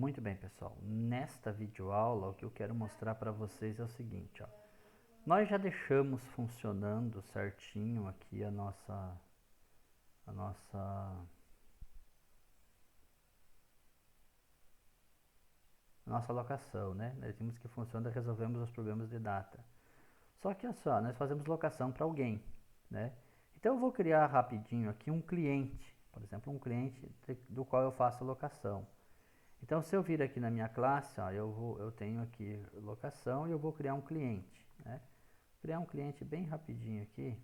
Muito bem, pessoal. Nesta videoaula, o que eu quero mostrar para vocês é o seguinte, ó. Nós já deixamos funcionando certinho aqui a nossa locação, né? Nós vimos que funciona, resolvemos os problemas de data. Só que olha só, nós fazemos locação para alguém, né? Então eu vou criar rapidinho aqui um cliente, por exemplo, um cliente do qual eu faço locação. Então, se eu vir aqui na minha classe, ó, eu tenho aqui locação e eu vou criar um cliente, né? Criar um cliente bem rapidinho aqui,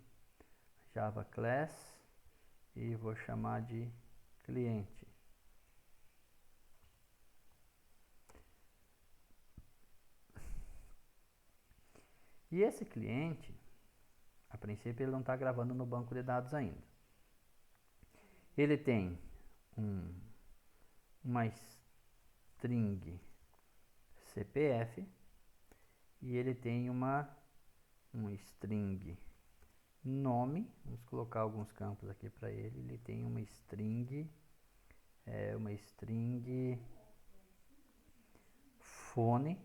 Java Class, e vou chamar de cliente. E esse cliente, a princípio, ele não está gravando no banco de dados ainda. Ele tem uma string CPF e ele tem um string nome. Vamos colocar alguns campos aqui para ele. Ele tem uma string phone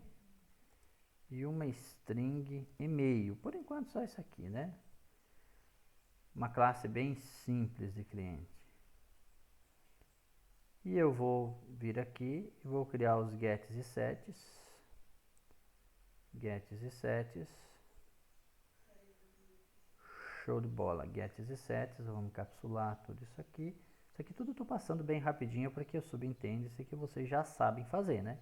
e uma string e-mail. Por enquanto só isso aqui, né? Uma classe bem simples de cliente. E eu vou vir aqui e vou criar os gets e sets. Gets e sets. Show de bola. Gets e sets. Vamos encapsular tudo isso aqui. Isso aqui tudo eu estou passando bem rapidinho porque eu subentendo isso que vocês já sabem fazer, né?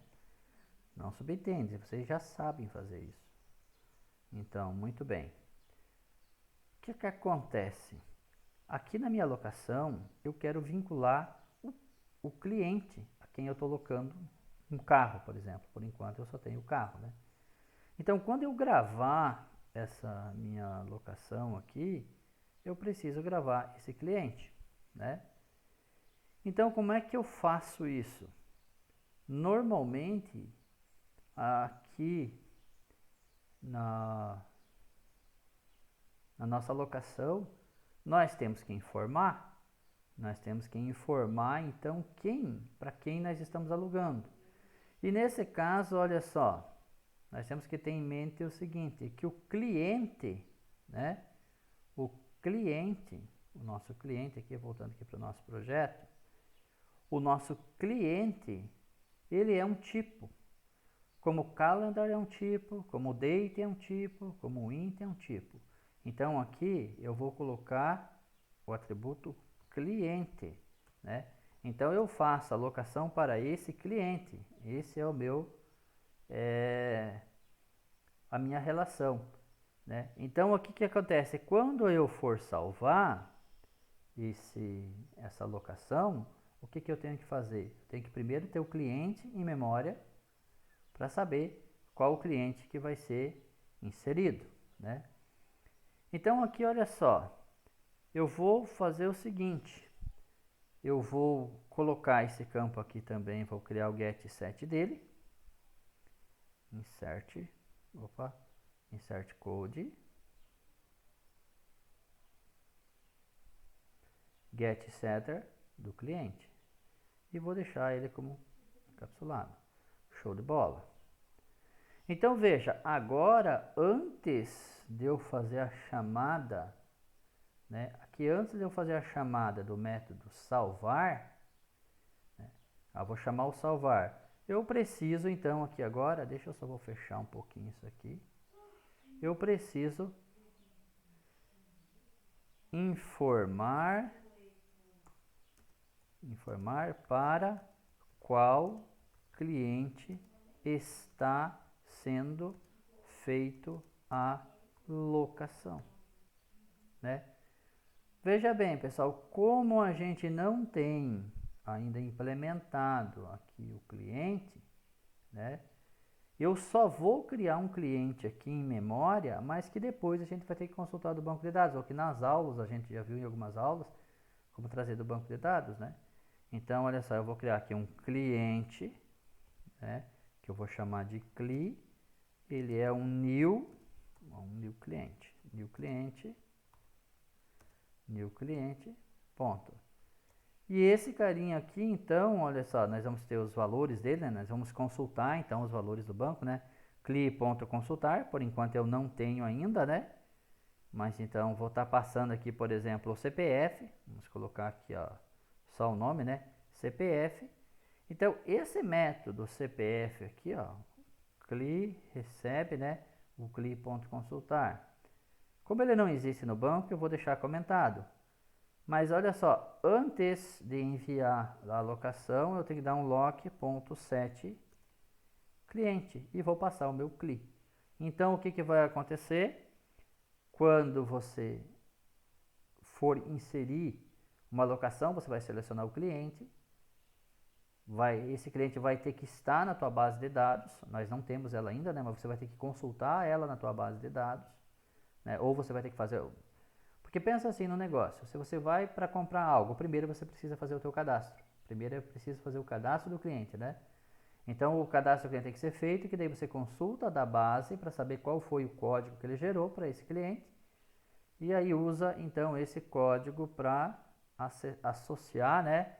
Não subentende, vocês já sabem fazer isso. Então, muito bem. O que acontece? Aqui na minha locação, eu quero vincular o cliente a quem eu estou locando um carro, por exemplo. Por enquanto eu só tenho o carro, né? Então, quando eu gravar essa minha locação aqui, eu preciso gravar esse cliente, né? Então, como é que eu faço isso? Normalmente, aqui na nossa locação, nós temos que informar então para quem nós estamos alugando. E nesse caso, olha só, nós temos que ter em mente o seguinte, que o cliente, né? O nosso cliente aqui, voltando aqui para o nosso projeto, o nosso cliente, ele é um tipo. Como calendar é um tipo, como date é um tipo, como int é um tipo. Então aqui eu vou colocar o atributo cliente, né? Então eu faço a locação para esse cliente. Esse é o meu, a minha relação, né? Então aqui que acontece? Quando eu for salvar essa locação, o que eu tenho que fazer? Eu tenho que primeiro ter o cliente em memória para saber qual o cliente que vai ser inserido, né? Então aqui olha só, eu vou fazer o seguinte, eu vou colocar esse campo aqui também, vou criar o get set dele, insert code, get setter do cliente e vou deixar ele como encapsulado. Show de bola. Então veja, agora antes de eu fazer a chamada, né, aqui antes de eu fazer a chamada do método salvar, né, eu vou chamar o salvar. Eu preciso então aqui agora, deixa eu só vou fechar um pouquinho isso aqui. Eu preciso informar para qual cliente está sendo feito a locação, né? Veja bem, pessoal, como a gente não tem ainda implementado aqui o cliente, né? Eu só vou criar um cliente aqui em memória, mas que depois a gente vai ter que consultar do banco de dados, ou que nas aulas, a gente já viu em algumas aulas, como trazer do banco de dados, né? Então, olha só, eu vou criar aqui um cliente, né? Que eu vou chamar de cli, ele é um new cliente, ponto. E esse carinha aqui, então, olha só, nós vamos ter os valores dele, né? Nós vamos consultar, então, os valores do banco, né? CLI.consultar, por enquanto eu não tenho ainda, né? Mas então, vou estar passando aqui, por exemplo, o CPF. Vamos colocar aqui, ó, só o nome, né? CPF. Então, esse método CPF aqui, ó, CLI recebe, né? O CLI.consultar. Como ele não existe no banco, eu vou deixar comentado. Mas olha só, antes de enviar a alocação, eu tenho que dar um lock.set cliente e vou passar o meu CLI. Então, o que vai acontecer? Quando você for inserir uma alocação, você vai selecionar o cliente. Esse cliente vai ter que estar na tua base de dados. Nós não temos ela ainda, né? Mas você vai ter que consultar ela na tua base de dados, né? Ou você vai ter que fazer... Porque pensa assim no negócio, se você vai para comprar algo, primeiro você precisa fazer o teu cadastro. Primeiro é preciso fazer o cadastro do cliente, né? Então o cadastro do cliente tem que ser feito, que daí você consulta da base para saber qual foi o código que ele gerou para esse cliente. E aí usa então esse código para associar, né,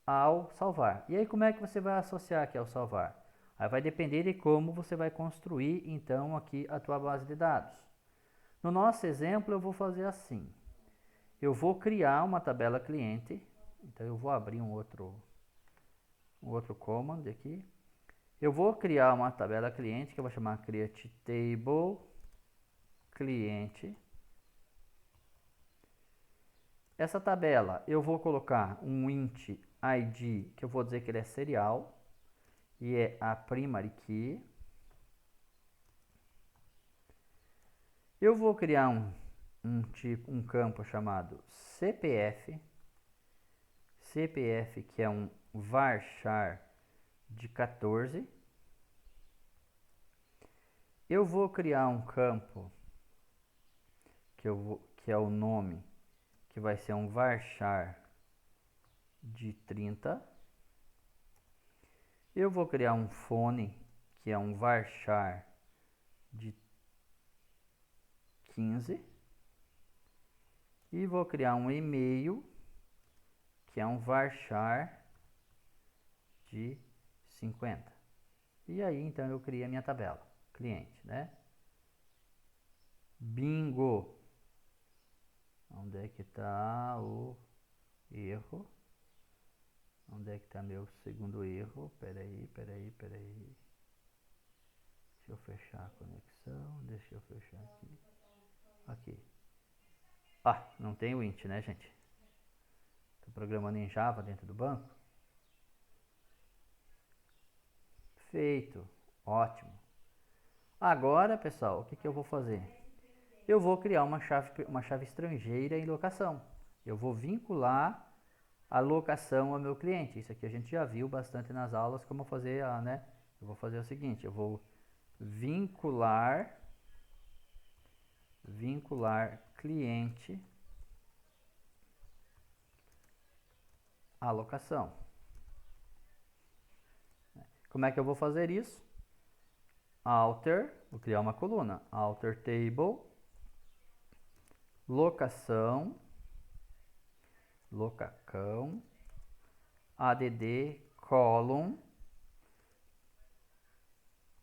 ao salvar. E aí como é que você vai associar aqui ao salvar? Aí vai depender de como você vai construir então aqui a tua base de dados. No nosso exemplo, eu vou fazer assim. Eu vou criar uma tabela cliente. Então, eu vou abrir um outro command aqui. Eu vou criar uma tabela cliente, que eu vou chamar create table cliente. Essa tabela, eu vou colocar um int id, que eu vou dizer que ele é serial, e é a primary key. Eu vou criar um campo chamado CPF, que é um varchar de 14. Eu vou criar um campo que é o nome, que vai ser um varchar de 30. Eu vou criar um phone, que é um varchar de 15. E vou criar um e-mail, que é um varchar de 50. E aí, então, eu criei a minha tabela, cliente, né? Bingo! Onde é que está o erro? Onde é que está meu segundo erro? Peraí. Deixa eu fechar a conexão, deixa eu fechar aqui. Aqui. Ah, não tem o int, né, gente? Estou programando em Java dentro do banco. Feito. Ótimo. Agora, pessoal, o que eu vou fazer? Eu vou criar uma chave estrangeira em locação. Eu vou vincular a locação ao meu cliente. Isso aqui a gente já viu bastante nas aulas como fazer, né? Eu vou fazer o seguinte, eu vou vincular cliente à locação. Como é que eu vou fazer isso? Alter, vou criar uma coluna, alter table, locacão, add column,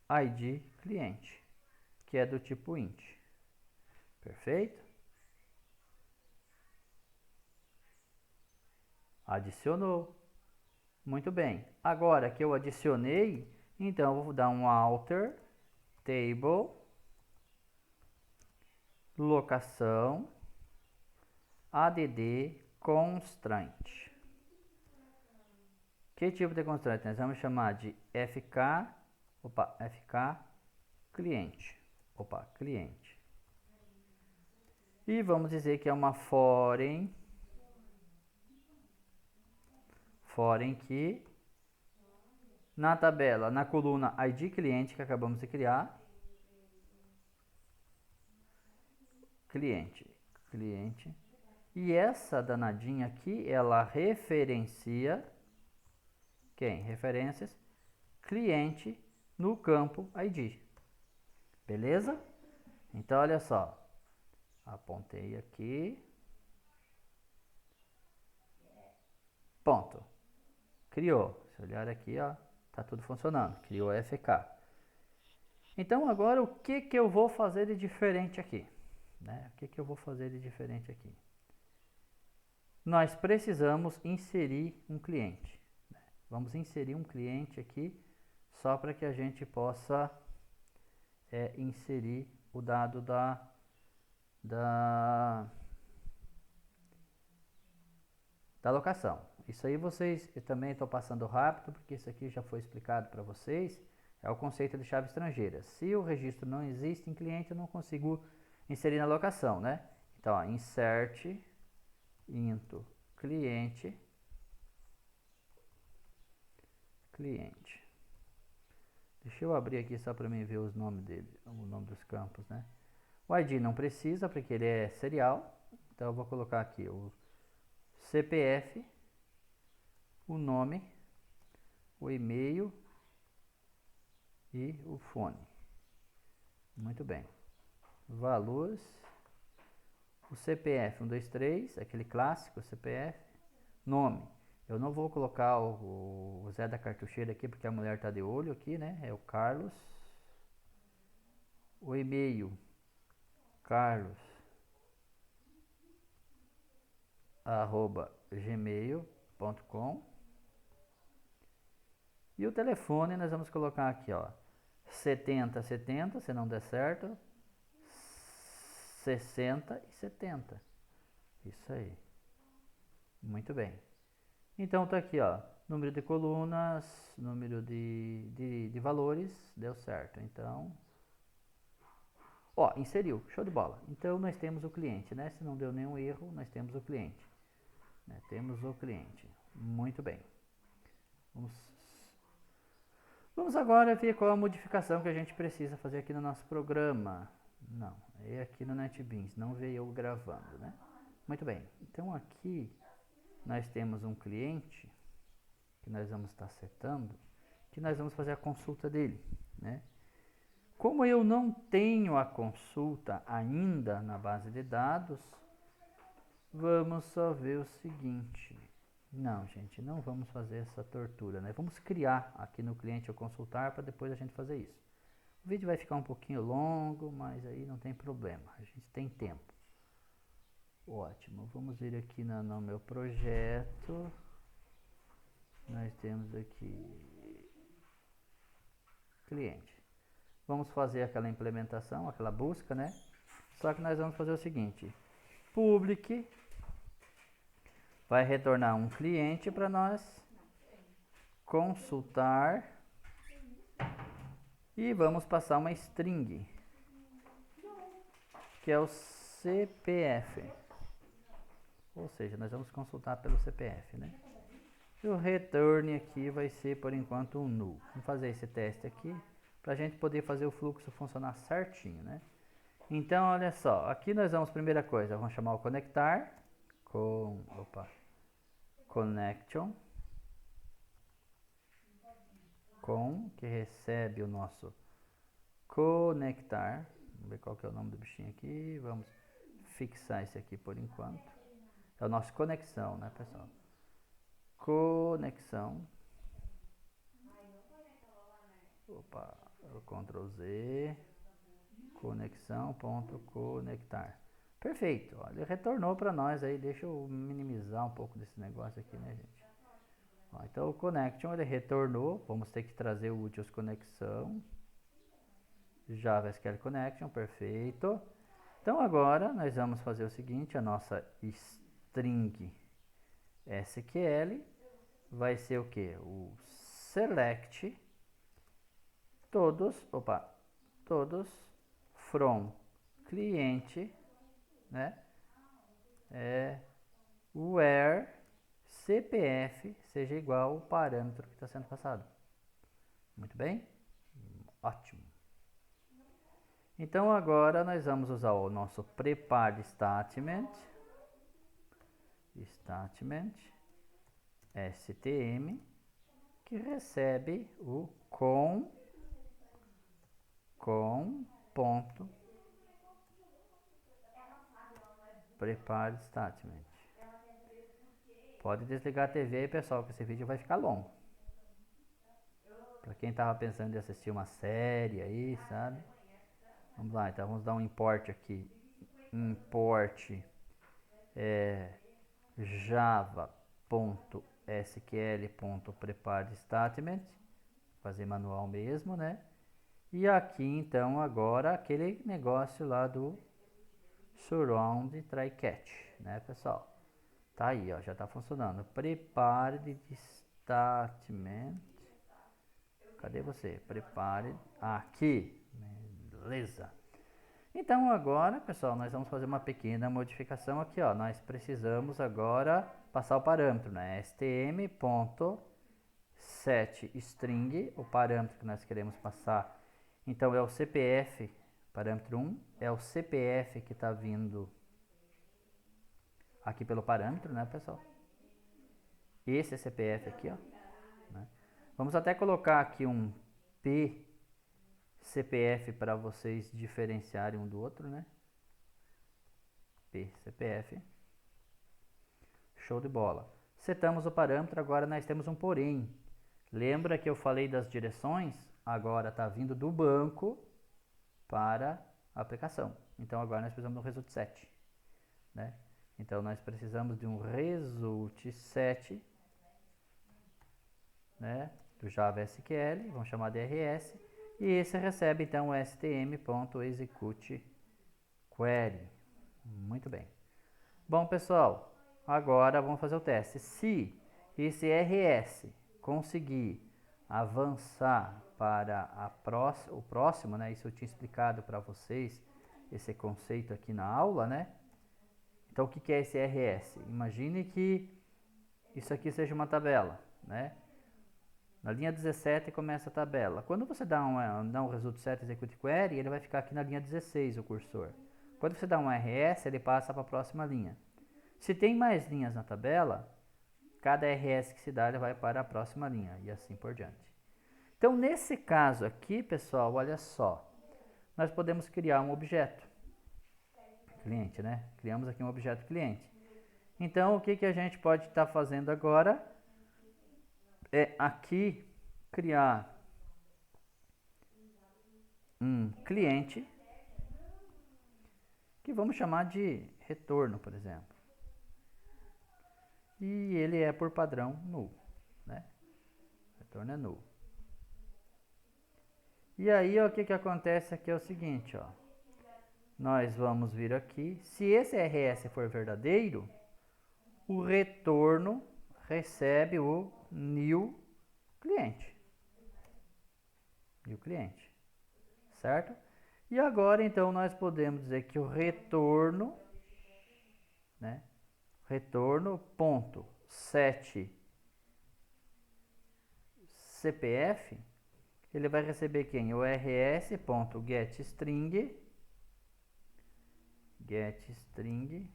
id cliente, que é do tipo int. Perfeito? Adicionou. Muito bem. Agora que eu adicionei, então eu vou dar um alter table locação add constraint. Que tipo de constraint? Nós vamos chamar de fk cliente. Cliente. E vamos dizer que é uma foreign key na tabela, na coluna id cliente que acabamos de criar. Cliente. E essa danadinha aqui, ela referencia quem? Referências cliente no campo id. Beleza? Então, olha só. Apontei aqui. Ponto. Criou. Se olhar aqui, ó, tá tudo funcionando. Criou FK. Então agora o que eu vou fazer de diferente aqui? Né? O que eu vou fazer de diferente aqui? Nós precisamos inserir um cliente. Né? Vamos inserir um cliente aqui só para que a gente possa inserir o dado da locação. Isso aí vocês, eu também estou passando rápido, porque isso aqui já foi explicado para vocês. É o conceito de chave estrangeira. Se o registro não existe em cliente, eu não consigo inserir na locação, né? Então, ó, insert into cliente. Deixa eu abrir aqui só para mim ver os nomes dele, o nome dos campos, né? O ID não precisa, porque ele é serial. Então, eu vou colocar aqui o CPF, o nome, o e-mail e o fone. Muito bem. Valores. O CPF 123, aquele clássico CPF. Nome. Eu não vou colocar o Zé da cartucheira aqui porque a mulher tá de olho aqui, né? É o Carlos. O e-mail. carlos@gmail.com. E o telefone nós vamos colocar aqui, ó. 7070, se não der certo. 60 e 70. Isso aí. Muito bem. Então tá aqui, ó. Número de colunas, número de valores, deu certo. Então, ó, inseriu, show de bola. Então nós temos o cliente, né? Se não deu nenhum erro, nós temos o cliente. Né? Temos o cliente. Muito bem. Vamos agora ver qual a modificação que a gente precisa fazer aqui no nosso programa. Não, é aqui no NetBeans, não veio eu gravando, né? Muito bem, então aqui nós temos um cliente que nós vamos estar setando, que nós vamos fazer a consulta dele, né? Como eu não tenho a consulta ainda na base de dados, vamos só ver o seguinte. Não, gente, não vamos fazer essa tortura, né? Vamos criar aqui no cliente o consultar para depois a gente fazer isso. O vídeo vai ficar um pouquinho longo, mas aí não tem problema, a gente tem tempo. Ótimo, vamos vir aqui no meu projeto. Nós temos aqui cliente. Vamos fazer aquela implementação, aquela busca, né? Só que nós vamos fazer o seguinte: public vai retornar um cliente para nós consultar e vamos passar uma string, que é o CPF. Ou seja, nós vamos consultar pelo CPF, né? E o return aqui vai ser, por enquanto, um null. Vamos fazer esse teste aqui, para a gente poder fazer o fluxo funcionar certinho, né? Então, olha só, aqui nós vamos, primeira coisa, vamos chamar o conectar, connection, que recebe o nosso conectar. Vamos ver qual que é o nome do bichinho aqui, vamos fixar esse aqui por enquanto. É o nosso conexão, né, pessoal? Conexão. Ctrl Z. Conexão.conectar. Perfeito. Ó, ele retornou para nós aí. Deixa eu minimizar um pouco desse negócio aqui, né, gente? Ó, então o connection ele retornou. Vamos ter que trazer o utils conexão. JavaSQL connection, perfeito. Então agora nós vamos fazer o seguinte, a nossa string SQL vai ser o que? O select todos from cliente, né? Where CPF seja igual ao parâmetro que está sendo passado. Muito bem? Ótimo. Então agora nós vamos usar o nosso prepare statement STM, que recebe o ponto prepare statement. Pode desligar a TV aí, pessoal, que esse vídeo vai ficar longo. Para quem tava pensando em assistir uma série aí, sabe? Vamos lá, então vamos dar um import aqui. Import java.sql.prepare_statement. Fazer manual mesmo, né? E aqui então agora aquele negócio lá do surround try catch, né, pessoal? Tá aí, ó, já tá funcionando. Prepare de statement. Cadê você? Prepare aqui. Beleza. Então agora, pessoal, nós vamos fazer uma pequena modificação aqui, ó. Nós precisamos agora passar o parâmetro, né? stm.setString, o parâmetro que nós queremos passar. Então é o CPF, parâmetro 1, é o CPF que está vindo aqui pelo parâmetro, né, pessoal? Esse é CPF aqui, ó. Né? Vamos até colocar aqui um PCPF para vocês diferenciarem um do outro, né? PCPF. Show de bola. Setamos o parâmetro, agora nós temos um porém. Lembra que eu falei das direções? Agora está vindo do banco para a aplicação. Então agora nós precisamos do result set, né? Então nós precisamos de um result set, né, do Java SQL, vamos chamar de RS, e esse recebe então o stm.executeQuery. Muito bem. Bom, pessoal, agora vamos fazer o teste. Se esse RS conseguir avançar para o próximo, né? Isso eu tinha explicado para vocês, esse conceito aqui na aula, né? Então, o que é esse RS? Imagine que isso aqui seja uma tabela, né? Na linha 17 começa a tabela. Quando você dá um result set execute query, ele vai ficar aqui na linha 16, o cursor. Quando você dá um RS, ele passa para a próxima linha. Se tem mais linhas na tabela, cada RS que se dá, ele vai para a próxima linha e assim por diante. Então, nesse caso aqui, pessoal, olha só. Nós podemos criar um objeto cliente, né? Criamos aqui um objeto cliente. Então, o que a gente pode estar fazendo agora é aqui criar um cliente que vamos chamar de retorno, por exemplo. E ele é por padrão null, né? Retorno é null. E aí, ó, o que acontece aqui é o seguinte, ó. Nós vamos vir aqui, se esse RS for verdadeiro, o retorno recebe o new cliente. New cliente, certo? E agora, então, nós podemos dizer que o retorno, né? Retorno ponto set CPF, ele vai receber quem? O rs.getString, getString,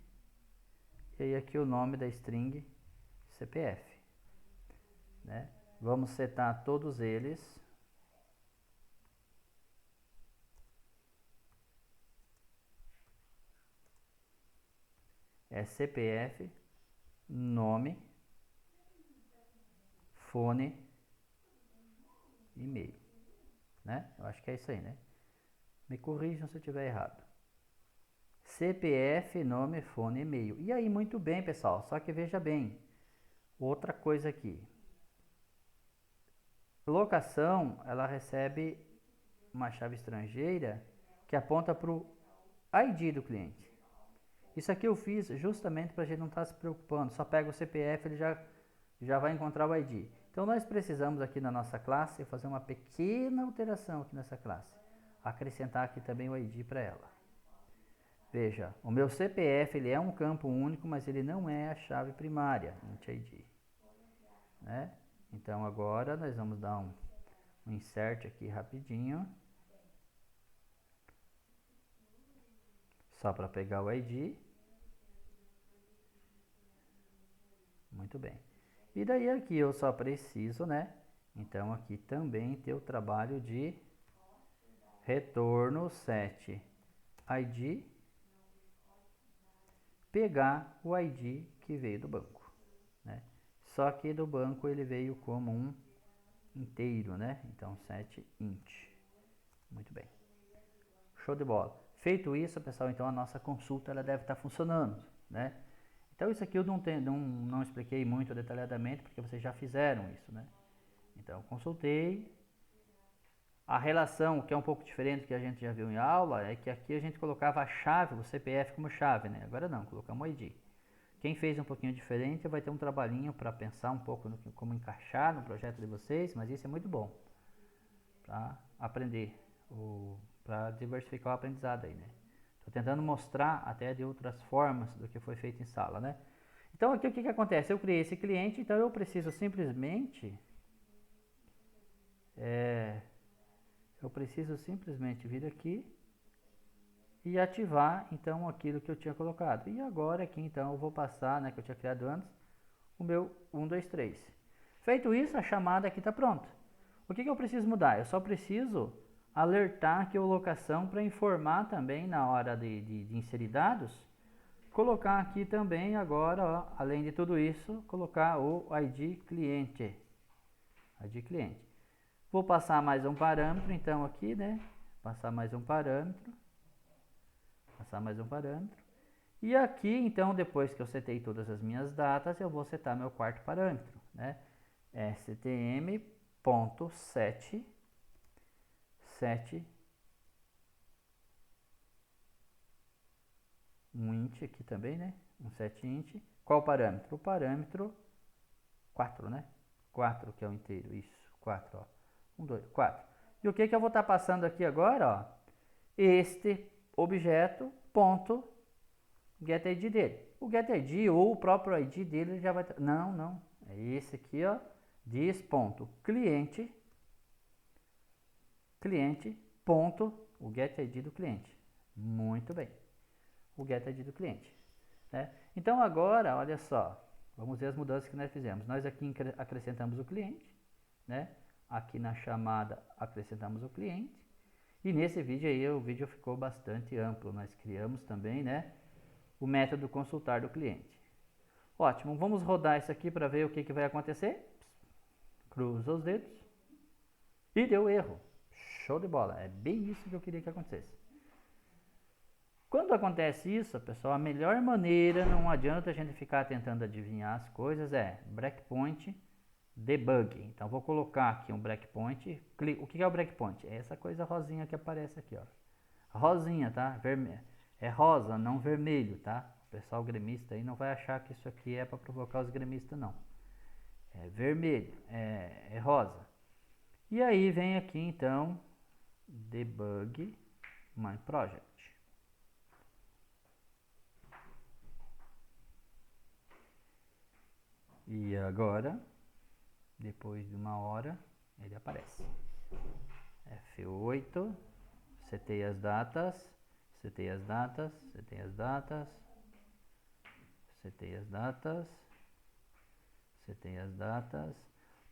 e aí aqui o nome da string CPF, né? Vamos setar todos eles. É CPF, nome, fone, e-mail, né? Eu acho que é isso aí, né? Me corrijam se eu estiver errado. CPF, nome, fone, e-mail. E aí, muito bem, pessoal. Só que veja bem, outra coisa aqui. Locação, ela recebe uma chave estrangeira que aponta para o ID do cliente. Isso aqui eu fiz justamente para a gente não estar se preocupando. Só pega o CPF, ele já vai encontrar o ID. Então nós precisamos aqui na nossa classe fazer uma pequena alteração aqui nessa classe. Acrescentar aqui também o ID para ela. Veja, o meu CPF ele é um campo único, mas ele não é a chave primária, int ID, né? Então agora nós vamos dar um insert aqui rapidinho, só para pegar o ID. Muito bem. E daí aqui eu só preciso, né? Então aqui também ter o trabalho de retorno set ID, pegar o ID que veio do banco, né? Só que do banco ele veio como um inteiro, né? Então 7 int. Muito bem. Show de bola. Feito isso, pessoal, então a nossa consulta ela deve estar funcionando, né? Então isso aqui eu não expliquei muito detalhadamente, porque vocês já fizeram isso, né? Então consultei. A relação, que é um pouco diferente do que a gente já viu em aula, é que aqui a gente colocava a chave, o CPF como chave, né? Agora não, colocamos o ID. Quem fez um pouquinho diferente vai ter um trabalhinho para pensar um pouco no como encaixar no projeto de vocês, mas isso é muito bom para aprender, para diversificar o aprendizado aí, né? Estou tentando mostrar até de outras formas do que foi feito em sala, né? Então aqui o que acontece? Eu criei esse cliente, então eu preciso simplesmente vir aqui e ativar então aquilo que eu tinha colocado. E agora aqui então eu vou passar, né, que eu tinha criado antes, o meu 1, 2, 3. Feito isso, a chamada aqui está pronta. O que eu preciso mudar? Eu só preciso alertar aqui o locação para informar também na hora de inserir dados, colocar aqui também agora, ó, além de tudo isso, colocar o ID cliente. ID cliente. Vou passar mais um parâmetro então aqui, né? Passar mais um parâmetro. E aqui, então, depois que eu setei todas as minhas datas, eu vou setar meu quarto parâmetro, né? stm.set um int aqui também, né? Um set int. Qual parâmetro? O parâmetro 4, né? 4 que é o inteiro, isso, 4, ó. 1, 2, 4. E o que eu vou estar passando aqui agora, ó? Este objeto, ponto, getID dele. O getID ou o próprio ID dele já vai... Não. É esse aqui, ó. Diz ponto cliente, ponto, o getID do cliente. Muito bem. O getID do cliente. Né? Então agora, olha só. Vamos ver as mudanças que nós fizemos. Nós aqui acrescentamos o cliente, né? Aqui na chamada acrescentamos o cliente. E nesse vídeo aí, o vídeo ficou bastante amplo. Nós criamos também, né, o método consultar do cliente. Ótimo, vamos rodar isso aqui para ver o que vai acontecer. Cruza os dedos. E deu erro. Show de bola. É bem isso que eu queria que acontecesse. Quando acontece isso, pessoal, a melhor maneira, não adianta a gente ficar tentando adivinhar as coisas, é breakpoint debug. Então vou colocar aqui um breakpoint. O que é o breakpoint? É essa coisa rosinha que aparece aqui, ó. Rosinha, tá? É rosa, não vermelho, tá? O pessoal gremista aí não vai achar que isso aqui é para provocar os gremistas, não. É vermelho, é rosa. E aí vem aqui então debug my project. E agora, depois de uma hora, ele aparece. F8, setei as datas.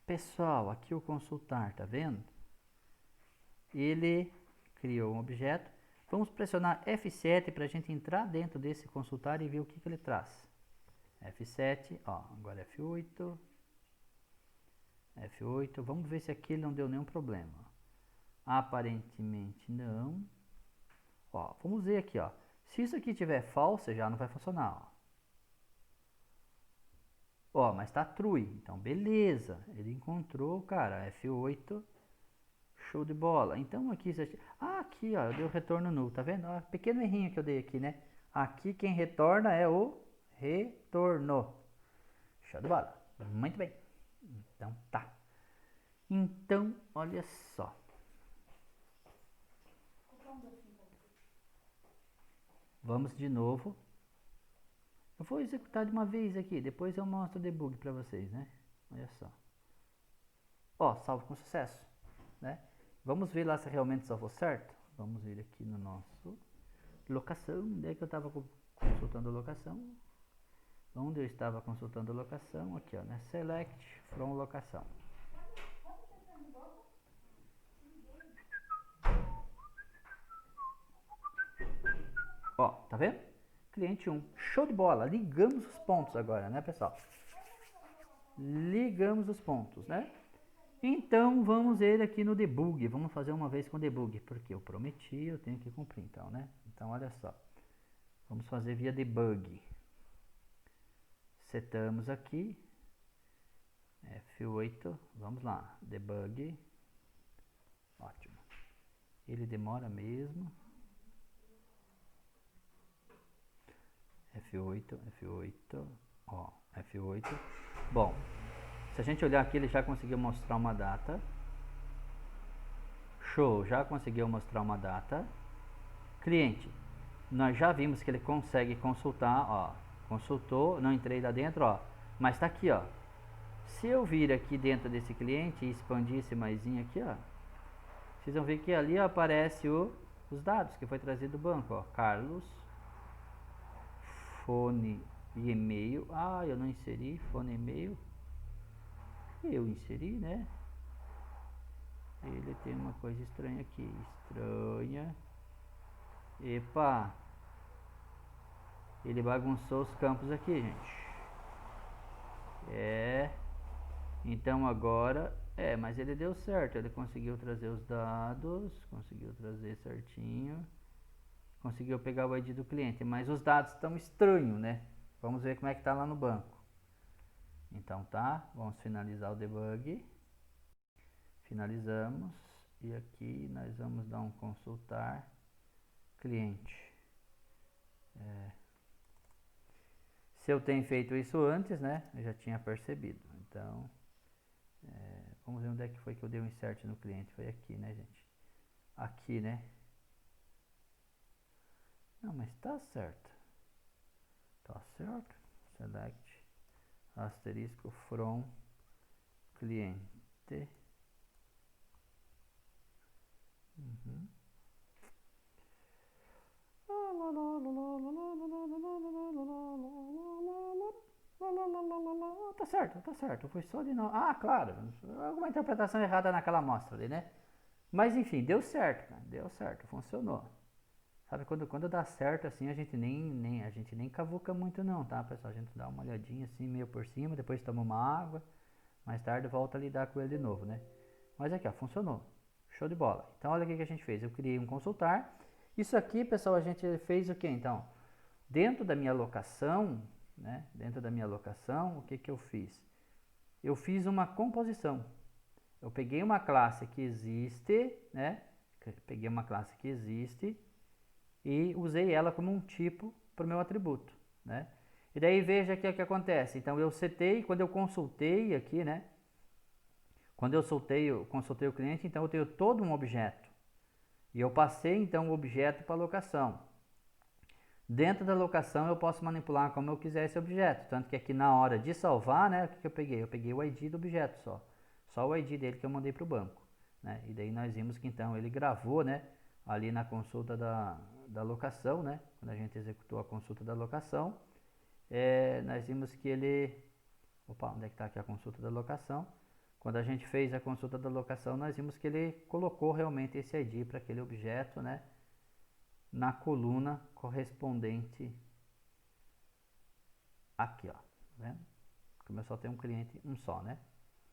Pessoal, aqui o consultar, tá vendo? Ele criou um objeto. Vamos pressionar F7 para a gente entrar dentro desse consultar e ver o que ele traz. F7, ó, agora F8. Vamos ver se aqui ele não deu nenhum problema. Aparentemente não. Ó, vamos ver aqui, ó. Se isso aqui tiver false, já não vai funcionar, ó. Mas tá true, então beleza. Ele encontrou, cara, F8. Show de bola. Então aqui, aqui, ó, eu dei o retorno nulo, tá vendo? Ó, pequeno errinho que eu dei aqui, né? Aqui quem retorna é o retorno. Show de bola. Muito bem. Então tá. Então, olha só. Vamos de novo. Eu vou executar de uma vez aqui, depois eu mostro o debug para vocês, né? Olha só. Ó, salvo com sucesso, né? Vamos ver lá se realmente salvou certo. Vamos vir aqui no nosso locação, onde é que eu estava consultando locação? Onde eu estava consultando locação? Aqui, ó, né? Select from locação. Ó, tá vendo? Cliente 1. Show de bola. Ligamos os pontos agora, né, pessoal? ligamos os pontos, né? Então, vamos ver aqui no debug. Vamos fazer uma vez com debug, porque eu prometi, eu tenho que cumprir, então, né? Então, olha só. Vamos fazer via debug. Setamos aqui. F8. Vamos lá. Debug. Ótimo. Ele demora mesmo. F8, F8. Ó, F8. Bom, se a gente olhar aqui, ele já conseguiu mostrar uma data. Show, já conseguiu mostrar uma data. Cliente, nós já vimos que ele consegue consultar, ó. Consultou, não entrei lá dentro, ó. Mas tá aqui, ó. Se eu vir aqui dentro desse cliente e expandir esse maisinho aqui, ó. Vocês vão ver que ali ó, aparece os dados que foi trazido do banco, ó. Carlos, fone e e-mail. Ah, eu não inseri fone e e-mail. Eu inseri, né? Ele tem uma coisa estranha aqui. Estranha. Epa! Ele bagunçou os campos aqui, gente. Então agora... mas ele deu certo. Ele conseguiu trazer os dados. Conseguiu trazer certinho. Conseguiu pegar o ID do cliente. Mas os dados estão estranhos, né? Vamos ver como é que tá lá no banco. Então tá. Vamos finalizar o debug. Finalizamos. E aqui nós vamos dar um consultar cliente. Se eu tenho feito isso antes, né? Eu já tinha percebido. Então, vamos ver onde é que foi que eu dei um insert no cliente. Foi aqui, né, gente? Aqui, né? Não, mas tá certo. Tá certo. Select asterisco from cliente. Tá certo, tá certo. Foi só de novo. Ah, claro. Alguma interpretação errada naquela amostra ali, né? Mas enfim, deu certo, cara. Deu certo, funcionou. Sabe, quando dá certo assim, a gente nem cavuca muito não, tá, pessoal? A gente dá uma olhadinha assim, meio por cima, depois toma uma água, mais tarde volta a lidar com ele de novo, né? Mas aqui, ó, funcionou. Show de bola. Então, olha o que a gente fez. Eu criei um consultar. Isso aqui, pessoal, a gente fez o que, então? Dentro da minha locação, né? Dentro da minha locação, o que que eu fiz? Eu fiz uma composição. Eu peguei uma classe que existe, né? Peguei uma classe que existe e usei ela como um tipo para o meu atributo, né? E daí veja aqui o que acontece. Então eu setei, quando eu consultei aqui, né? Quando eu consultei o cliente, então eu tenho todo um objeto. E eu passei então o objeto para a locação. Dentro da locação eu posso manipular como eu quiser esse objeto. Tanto que aqui na hora de salvar, né? O que eu peguei? Eu peguei o ID do objeto só. Só o ID dele que eu mandei para o banco, né? E daí nós vimos que então ele gravou, né? Ali na consulta da locação, né? Quando a gente executou a consulta da locação, nós vimos que ele... Opa, onde é que está aqui a consulta da locação? Quando a gente fez a consulta da locação, nós vimos que ele colocou realmente esse ID para aquele objeto, né? Na coluna correspondente aqui, ó. Tá vendo? Como eu só tenho um cliente, um só, né?